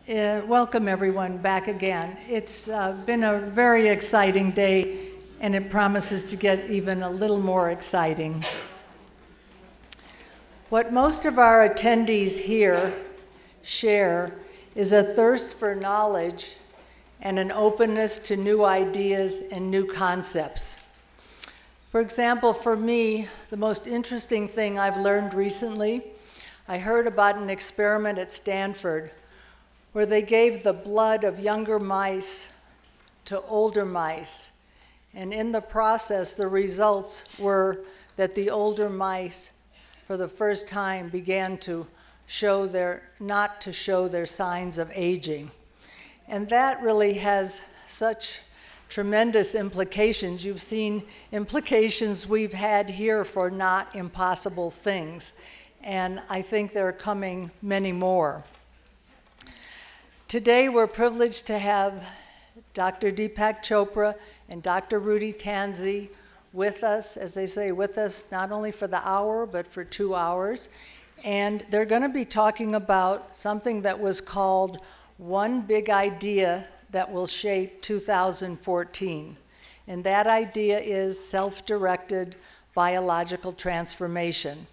Welcome everyone back again. It's been a very exciting day, and it promises to get even a little more exciting. What most of our attendees here share is a thirst for knowledge and an openness to new ideas and new concepts. For example, for me, the most interesting thing I've learned recently, I heard about an experiment at Stanford where they gave the blood of younger mice to older mice. And in the process, the results were that the older mice, for the first time, began to not to show their signs of aging. And that really has such tremendous implications. You've seen implications we've had here for not impossible things. And I think there are coming many more. Today, we're privileged to have Dr. Deepak Chopra and Dr. Rudy Tanzi with us, as they say, with us not only for the hour, but for 2 hours. And they're going to be talking about something that was called One Big Idea That Will Shape 2014. And that idea is self-directed biological transformation.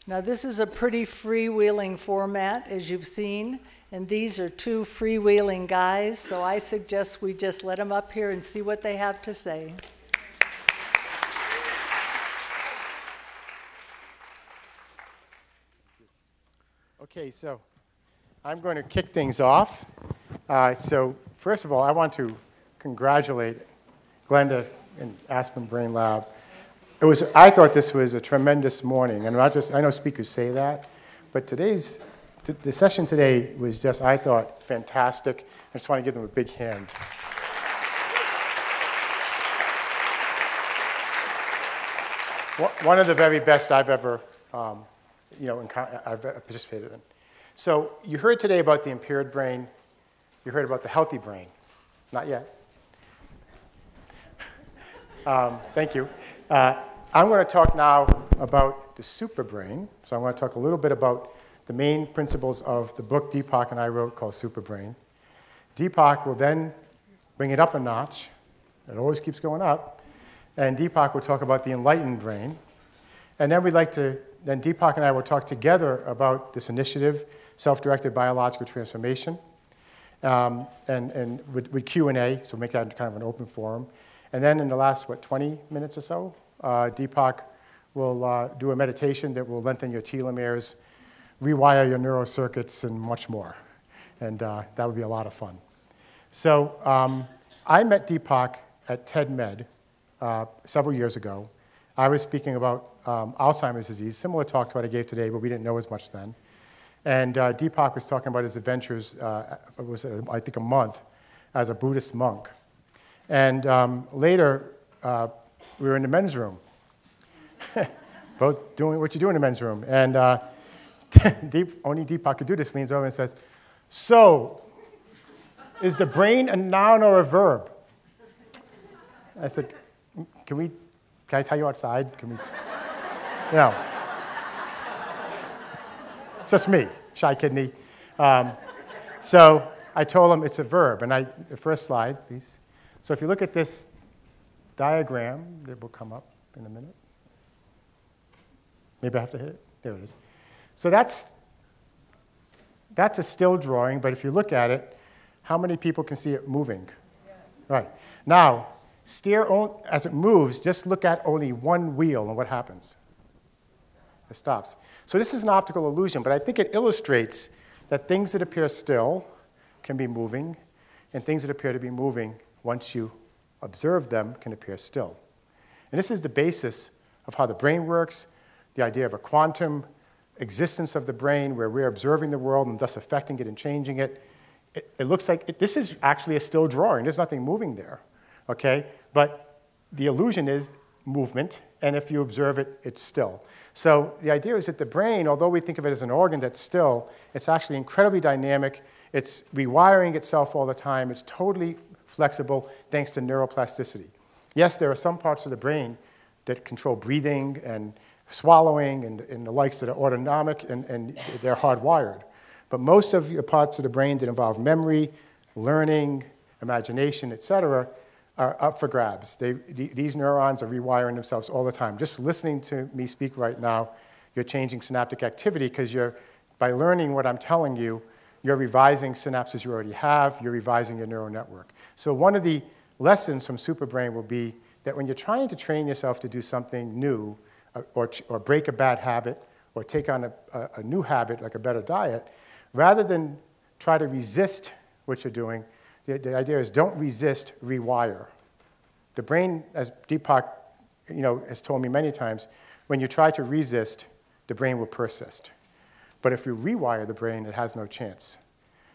Now, this is a pretty freewheeling format, as you've seen. And these are two freewheeling guys, so I suggest we just let them up here and see what they have to say. Okay, so I'm going to kick things off. So first of all, I want to congratulate Glenda and Aspen Brain Lab. I thought this was a tremendous morning, and I know speakers say that, but the session today was just, I thought, fantastic. I just want to give them a big hand. One of the very best I've ever I've participated in. So you heard today about the impaired brain. You heard about the healthy brain. Not yet. Thank you. I'm going to talk now about the super brain. So I'm going to talk a little bit about the main principles of the book Deepak and I wrote called Super Brain. Deepak will then bring it up a notch. It always keeps going up. And Deepak will talk about the enlightened brain. And then then Deepak and I will talk together about this initiative, self-directed biological transformation, and with Q&A, so make that kind of an open forum. And then in the last, 20 minutes or so, Deepak will do a meditation that will lengthen your telomeres, rewire your neural circuits, and much more. And that would be a lot of fun. So I met Deepak at TED Med several years ago. I was speaking about Alzheimer's disease, similar talk to what I gave today, but we didn't know as much then. And Deepak was talking about his adventures, it was, I think, a month as a Buddhist monk. And later, we were in the men's room, both doing what you do in the men's room. And only Deepak could do this, leans over and says, "So, is the brain a noun or a verb?" I said, can I tell you outside? Can we? No. It's just me, shy kidney. So I told him it's a verb. And the first slide, please. So if you look at this diagram, that will come up in a minute. Maybe I have to hit it. There it is. So that's a still drawing, but if you look at it, how many people can see it moving? Yes. Right. Now, as it moves, just look at only one wheel and what happens? It stops. So this is an optical illusion, but I think it illustrates that things that appear still can be moving, and things that appear to be moving, once you observe them, can appear still. And this is the basis of how the brain works, the idea of a quantum existence of the brain where we're observing the world and thus affecting it and changing it. It looks like this is actually a still drawing. There's nothing moving there, okay? But the illusion is movement, and if you observe it, it's still. So the idea is that the brain, although we think of it as an organ that's still, it's actually incredibly dynamic. It's rewiring itself all the time. It's totally flexible thanks to neuroplasticity. Yes, there are some parts of the brain that control breathing and swallowing and the likes that are autonomic, and they're hardwired. But most of your parts of the brain that involve memory, learning, imagination, etc., are up for grabs. These neurons are rewiring themselves all the time. Just listening to me speak right now, you're changing synaptic activity because by learning what I'm telling you, you're revising synapses you already have, you're revising your neural network. So one of the lessons from Superbrain will be that when you're trying to train yourself to do something new, or break a bad habit, or take on a new habit like a better diet, rather than try to resist what you're doing, the idea is don't resist, rewire. The brain, as Deepak has told me many times, when you try to resist, the brain will persist. But if you rewire the brain, it has no chance.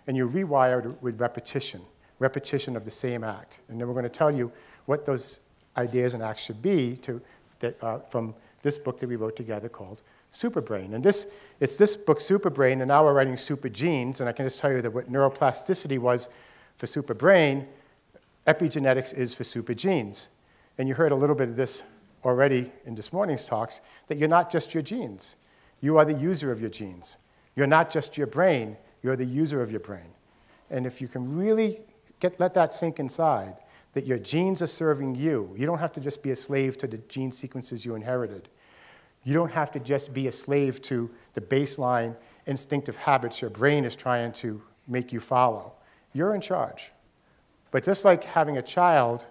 And you rewire it with repetition of the same act. And then we're going to tell you what those ideas and acts should be from this book that we wrote together called Superbrain. And it's this book, Superbrain, and now we're writing Super Genes. And I can just tell you that what neuroplasticity was for Superbrain, epigenetics is for super genes. And you heard a little bit of this already in this morning's talks, that you're not just your genes. You are the user of your genes. You're not just your brain, you're the user of your brain. And if you can really let that sink inside, that your genes are serving you. You don't have to just be a slave to the gene sequences you inherited. You don't have to just be a slave to the baseline instinctive habits your brain is trying to make you follow. You're in charge. But just like having a child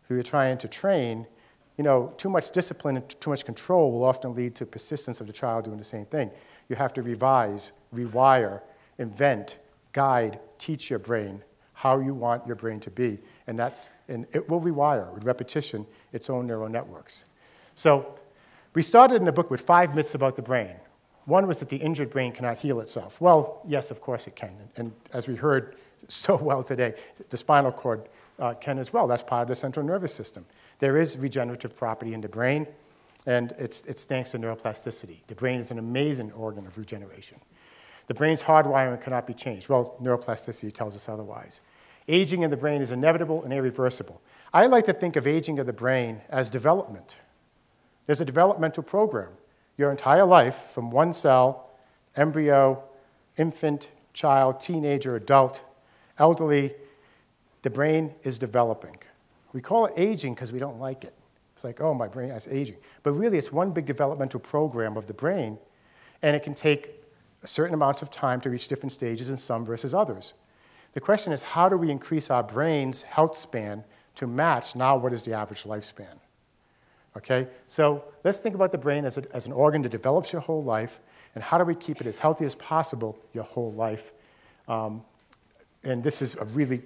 who you're trying to train, too much discipline and too much control will often lead to persistence of the child doing the same thing. You have to revise, rewire, invent, guide, teach your brain how you want your brain to be. And it will rewire, with repetition, its own neural networks. So we started in the book with 5 myths about the brain. One was that the injured brain cannot heal itself. Well, yes, of course it can. And as we heard so well today, the spinal cord can as well. That's part of the central nervous system. There is regenerative property in the brain, and it's thanks to neuroplasticity. The brain is an amazing organ of regeneration. The brain's hardwiring cannot be changed. Well, neuroplasticity tells us otherwise. Aging in the brain is inevitable and irreversible. I like to think of aging of the brain as development. There's a developmental program. Your entire life, from one cell, embryo, infant, child, teenager, adult, elderly, the brain is developing. We call it aging because we don't like it. It's like, oh, my brain is aging. But really, it's one big developmental program of the brain, and it can take certain amounts of time to reach different stages in some versus others. The question is, how do we increase our brain's health span to match now what is the average lifespan? Okay, so let's think about the brain as an organ that develops your whole life, and how do we keep it as healthy as possible your whole life? And this is a really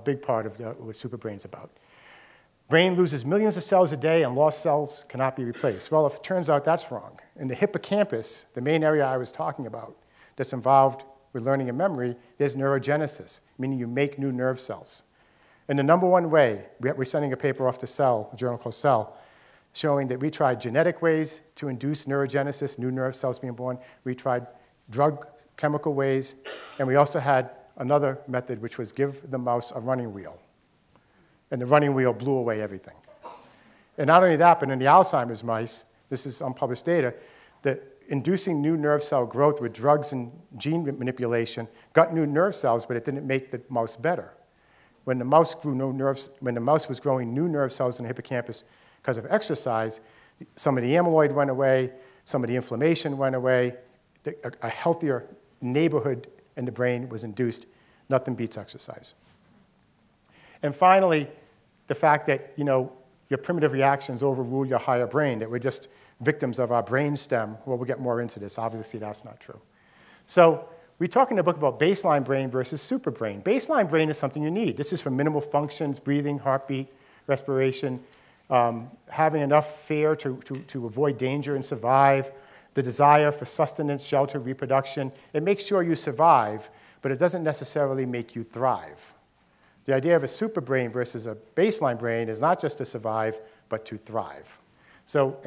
big part of what Superbrain's about. Brain loses millions of cells a day, and lost cells cannot be replaced. Well, it turns out that's wrong. In the hippocampus, the main area I was talking about that's involved with learning and memory, there's neurogenesis, meaning you make new nerve cells. And the number one way, we're sending a paper off to Cell, a journal called Cell, showing that we tried genetic ways to induce neurogenesis, new nerve cells being born. We tried drug chemical ways, and we also had another method, which was give the mouse a running wheel. And the running wheel blew away everything. And not only that, but in the Alzheimer's mice, this is unpublished data, that inducing new nerve cell growth with drugs and gene manipulation got new nerve cells, but it didn't make the mouse better. When the mouse was growing new nerve cells in the hippocampus because of exercise, some of the amyloid went away, some of the inflammation went away, a healthier neighborhood in the brain was induced. Nothing beats exercise. And finally, the fact that your primitive reactions overrule your higher brain, that we're just victims of our brain stem. Well, we'll get more into this. Obviously, that's not true. So we talk in the book about baseline brain versus super brain. Baseline brain is something you need. This is for minimal functions, breathing, heartbeat, respiration, having enough fear to avoid danger and survive, the desire for sustenance, shelter, reproduction. It makes sure you survive, but it doesn't necessarily make you thrive. The idea of a super brain versus a baseline brain is not just to survive, but to thrive. So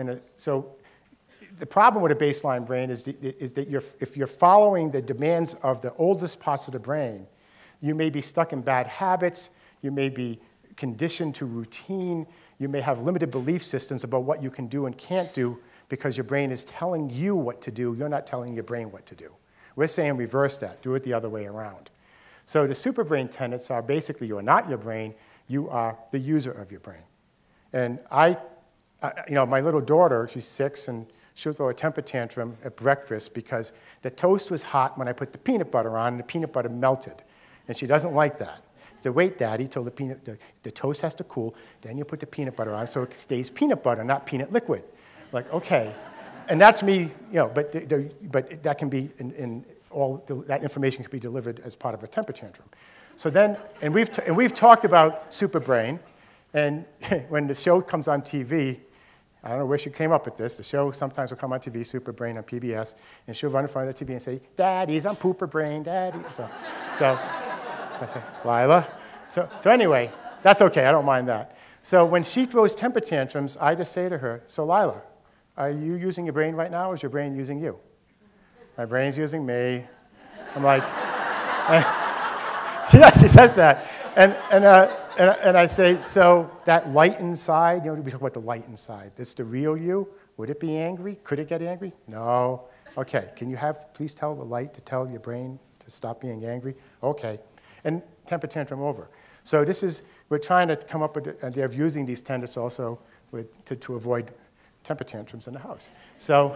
the problem with a baseline brain is that if you're following the demands of the oldest parts of the brain, you may be stuck in bad habits, you may be conditioned to routine, you may have limited belief systems about what you can do and can't do because your brain is telling you what to do, you're not telling your brain what to do. We're saying reverse that, do it the other way around. So the superbrain tenets are basically you are not your brain, you are the user of your brain. And my little daughter, she's 6, and she'll throw a temper tantrum at breakfast because the toast was hot when I put the peanut butter on, and the peanut butter melted. And she doesn't like that. So wait, Daddy, till the toast has to cool, then you put the peanut butter on so it stays peanut butter, not peanut liquid. Like, okay. And that's me, but that can be that information can be delivered as part of a temper tantrum. So then, and we've talked about superbrain, and when the show comes on TV, I don't know where she came up with this. The show sometimes will come on TV, Superbrain on PBS, and she'll run in front of the TV and say, "Daddies, I'm pooper brain, Daddy." So I say, "Lila." So anyway, that's okay. I don't mind that. So when she throws temper tantrums, I just say to her, "So Lila, are you using your brain right now, or is your brain using you?" "My brain's using me." I'm like, she says that. And I say, so that light inside, we talk about the light inside. That's the real you. Would it be angry? Could it get angry? No. Okay, can you please tell the light to tell your brain to stop being angry? Okay. And temper tantrum over. So we're trying to come up with the idea of using these tenets also to avoid temper tantrums in the house. So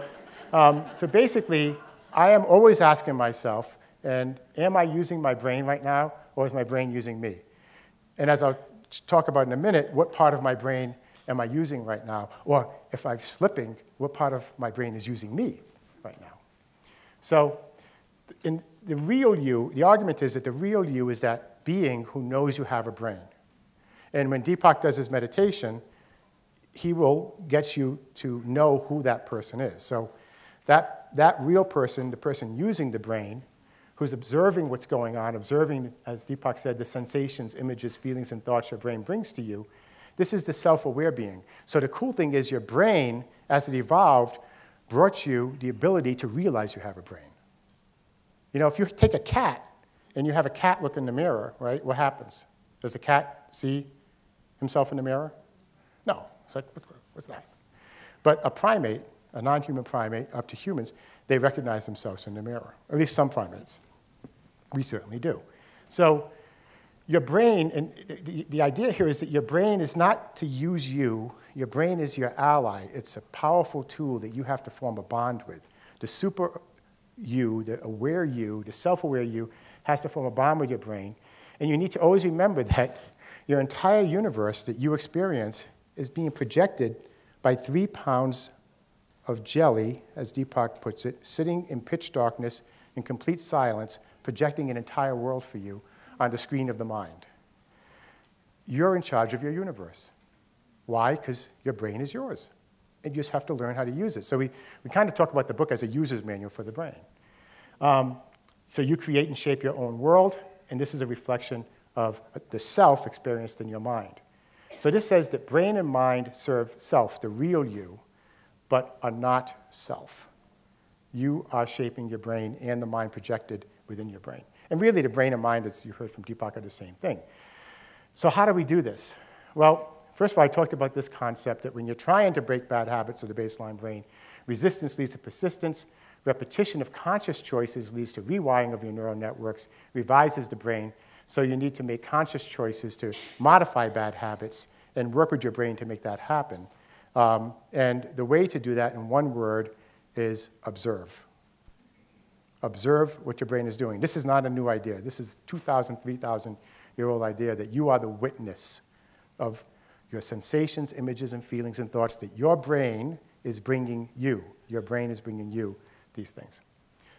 basically, I am always asking myself, and am I using my brain right now, or is my brain using me? And as I'll talk about in a minute, what part of my brain am I using right now? Or if I'm slipping, what part of my brain is using me right now? So in the real you, the argument is that the real you is that being who knows you have a brain. And when Deepak does his meditation, he will get you to know who that person is. So that real person, the person using the brain, who's observing what's going on, observing, as Deepak said, the sensations, images, feelings, and thoughts your brain brings to you, this is the self-aware being. So the cool thing is your brain, as it evolved, brought you the ability to realize you have a brain. If you take a cat and you have a cat look in the mirror, right, what happens? Does the cat see himself in the mirror? No. It's like, what's that? But a primate, a non-human primate, up to humans, they recognize themselves in the mirror, at least some primates. We certainly do. So your brain, and the idea here is that your brain is not to use you. Your brain is your ally. It's a powerful tool that you have to form a bond with. The super you, the aware you, the self-aware you, has to form a bond with your brain. And you need to always remember that your entire universe that you experience is being projected by 3 pounds of jelly, as Deepak puts it, sitting in pitch darkness in complete silence, projecting an entire world for you on the screen of the mind. You're in charge of your universe. Why? Because your brain is yours. And you just have to learn how to use it. So we kind of talk about the book as a user's manual for the brain. So you create and shape your own world, and this is a reflection of the self experienced in your mind. So this says that brain and mind serve self, the real you, but are not self. You are shaping your brain and the mind projected within your brain. And really, the brain and mind, as you heard from Deepak, are the same thing. So how do we do this? Well, first of all, I talked about this concept that when you're trying to break bad habits of the baseline brain, resistance leads to persistence, repetition of conscious choices leads to rewiring of your neural networks, revises the brain, so you need to make conscious choices to modify bad habits and work with your brain to make that happen. And the way to do that in one word is observe. Observe what your brain is doing. This is not a new idea. This is 2,000, 3,000-year-old idea that you are the witness of your sensations, images, and feelings and thoughts that your brain is bringing you. Your brain is bringing you these things.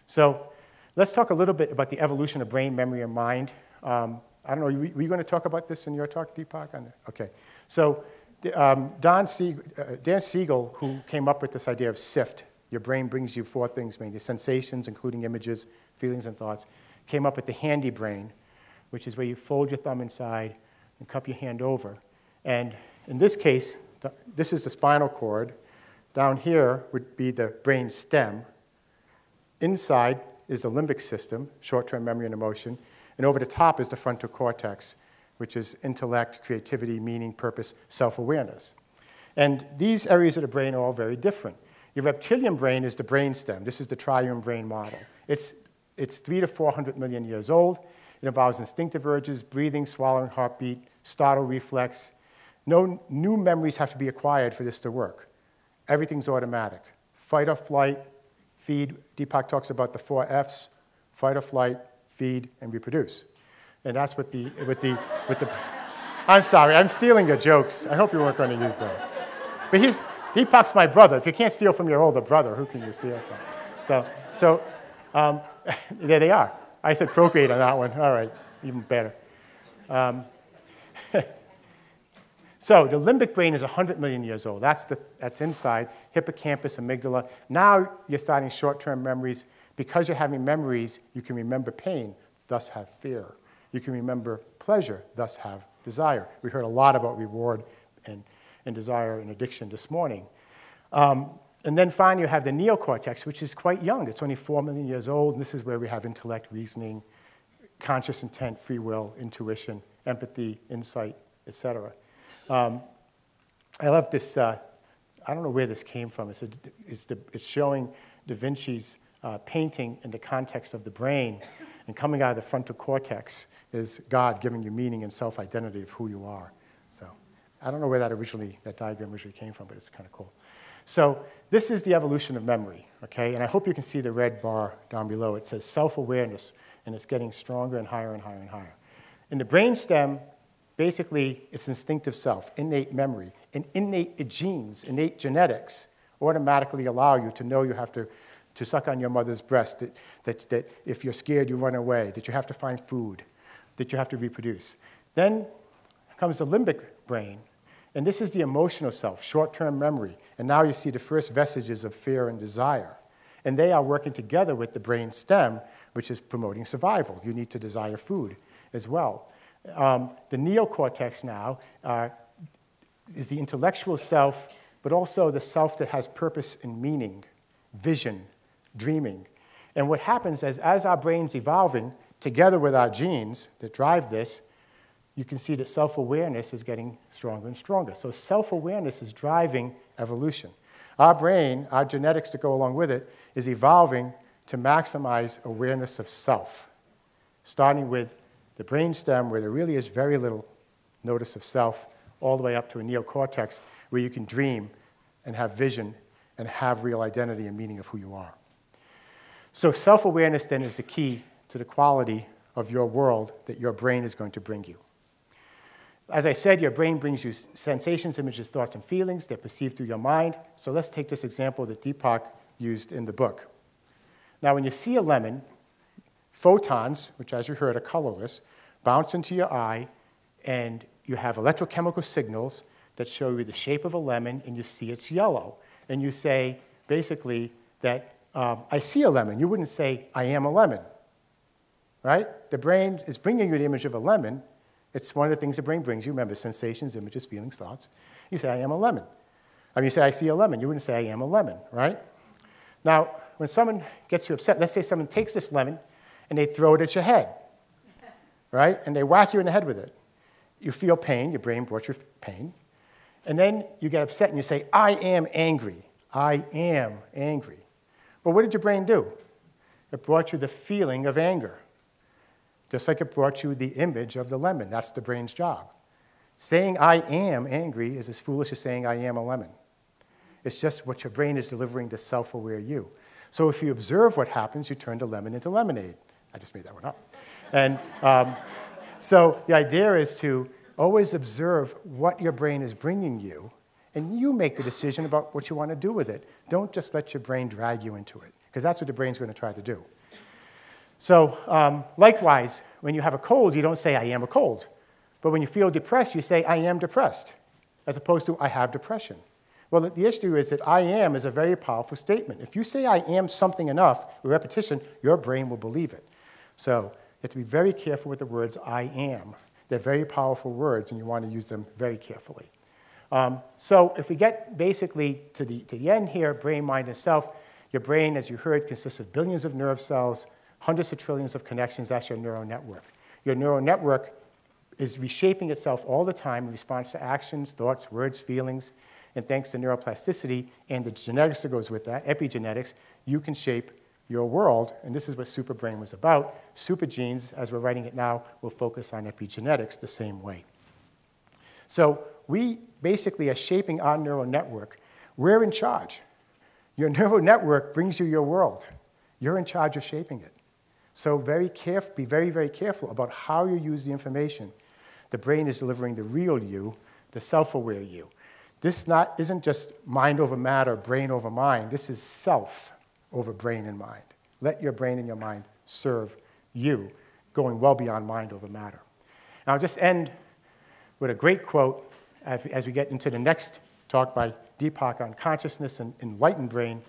So let's talk a little bit about the evolution of brain, memory, and mind. I don't know, were you going to talk about this in your talk, Deepak? Okay. So Dan Siegel, who came up with this idea of SIFT, your brain brings you 4 things mainly, sensations, including images, feelings, and thoughts, came up with the handy brain, which is where you fold your thumb inside and cup your hand over. And in this case, this is the spinal cord. Down here would be the brain stem. Inside is the limbic system, short-term memory and emotion. And over the top is the frontal cortex, which is intellect, creativity, meaning, purpose, self-awareness. And these areas of the brain are all very different. Your reptilian brain is the brainstem. This is the triune brain model. It's It's 300 to 400 million years old. It involves instinctive urges, breathing, swallowing, heartbeat, startle reflex. No new memories have to be acquired for this to work. Everything's automatic. Fight or flight, feed. Deepak talks about the 4 Fs: fight or flight, feed, and reproduce. And that's what the I'm sorry, I'm stealing your jokes. I hope you weren't going to use that. But Deepak's my brother. If you can't steal from your older brother, who can you steal from? So there they are. I said procreate on that one. All right, even better. So the limbic brain is 100 million years old. That's inside, hippocampus, amygdala. Now you're starting short-term memories. Because you're having memories, you can remember pain, thus have fear. You can remember pleasure, thus have desire. We heard a lot about reward and desire and addiction this morning. And then finally, you have the neocortex, which is quite young. It's only 4 million years old, and this is where we have intellect, reasoning, conscious intent, free will, intuition, empathy, insight, etc. I love this. I don't know where this came from. It's showing Da Vinci's painting in the context of the brain, and coming out of the frontal cortex is God giving you meaning and self-identity of who you are. So I don't know where that diagram originally came from, but it's kind of cool. So this is the evolution of memory, okay? And I hope you can see the red bar down below. It says self-awareness, and it's getting stronger and higher and higher and higher. In the brainstem, basically, it's instinctive self, innate memory, and innate genes, innate genetics automatically allow you to know you have to suck on your mother's breast, that if you're scared, you run away, that you have to find food, that you have to reproduce. Then comes the limbic brain, and this is the emotional self, short-term memory. And now you see the first vestiges of fear and desire. And they are working together with the brain stem, which is promoting survival. You need to desire food as well. The neocortex now is the intellectual self, but also the self that has purpose and meaning, vision, dreaming. And what happens is, as our brain's evolving, together with our genes that drive this, you can see that self-awareness is getting stronger and stronger. So self-awareness is driving evolution. Our brain, our genetics that go along with it, is evolving to maximize awareness of self, starting with the brainstem, where there really is very little notice of self, all the way up to a neocortex, where you can dream and have vision and have real identity and meaning of who you are. So self-awareness then is the key to the quality of your world that your brain is going to bring you. As I said, your brain brings you sensations, images, thoughts, and feelings. They're perceived through your mind. So let's take this example that Deepak used in the book. Now, when you see a lemon, photons, which as you heard are colorless, bounce into your eye, and you have electrochemical signals that show you the shape of a lemon, and you see it's yellow. And you say, basically, that I see a lemon. You wouldn't say, I am a lemon, right? The brain is bringing you the image of a lemon. It's one of the things the brain brings you. Remember, sensations, images, feelings, thoughts. You say, I am a lemon. I mean, you say, I see a lemon. You wouldn't say, I am a lemon, right? Now, when someone gets you upset, let's say someone takes this lemon and they throw it at your head, right? And they whack you in the head with it. You feel pain. Your brain brought you pain. And then you get upset and you say, I am angry. I am angry. Well, what did your brain do? It brought you the feeling of anger, just like it brought you the image of the lemon. That's the brain's job. Saying I am angry is as foolish as saying I am a lemon. It's just what your brain is delivering to self-aware you. So if you observe what happens, you turn the lemon into lemonade. I just made that one up. And so the idea is to always observe what your brain is bringing you, and you make the decision about what you want to do with it. Don't just let your brain drag you into it, because that's what the brain's going to try to do. So likewise, when you have a cold, you don't say, I am a cold. But when you feel depressed, you say, I am depressed, as opposed to, I have depression. Well, the issue is that I am is a very powerful statement. If you say I am something enough with repetition, your brain will believe it. So you have to be very careful with the words I am. They're very powerful words, and you want to use them very carefully. So if we get basically to the end here, brain, mind, and self, your brain, as you heard, consists of billions of nerve cells, hundreds of trillions of connections. That's your neural network. Your neural network is reshaping itself all the time in response to actions, thoughts, words, feelings. And thanks to neuroplasticity and the genetics that goes with that, epigenetics, you can shape your world, and this is what Superbrain was about. Supergenes, as we're writing it now, will focus on epigenetics the same way. So we basically are shaping our neural network. We're in charge. Your neural network brings you your world. You're in charge of shaping it. So be very, very careful about how you use the information. The brain is delivering the real you, the self-aware you. This isn't just mind over matter, brain over mind. This is self over brain and mind. Let your brain and your mind serve you, going well beyond mind over matter. And I'll just end with a great quote as we get into the next talk by Deepak on consciousness and enlightened brain.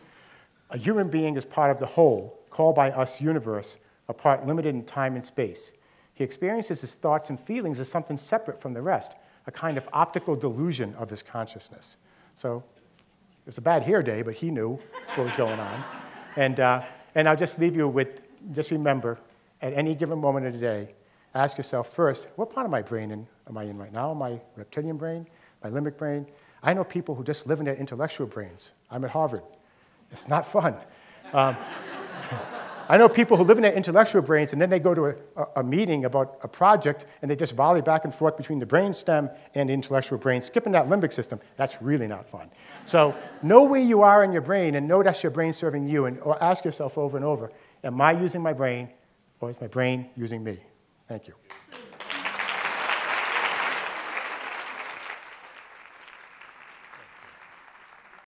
A human being is part of the whole, called by us universe, a part limited in time and space. He experiences his thoughts and feelings as something separate from the rest, a kind of optical delusion of his consciousness. So it was a bad hair day, but he knew what was going on. And I'll just leave you with, just remember, at any given moment of the day, ask yourself first, what part of my brain am I in right now? My reptilian brain? My limbic brain? I know people who just live in their intellectual brains. I'm at Harvard. It's not fun. I know people who live in their intellectual brains, and then they go to a meeting about a project, and they just volley back and forth between the brain stem and the intellectual brain, skipping that limbic system. That's really not fun. So know where you are in your brain, and know that's your brain serving you, or ask yourself over and over, am I using my brain, or is my brain using me? Thank you.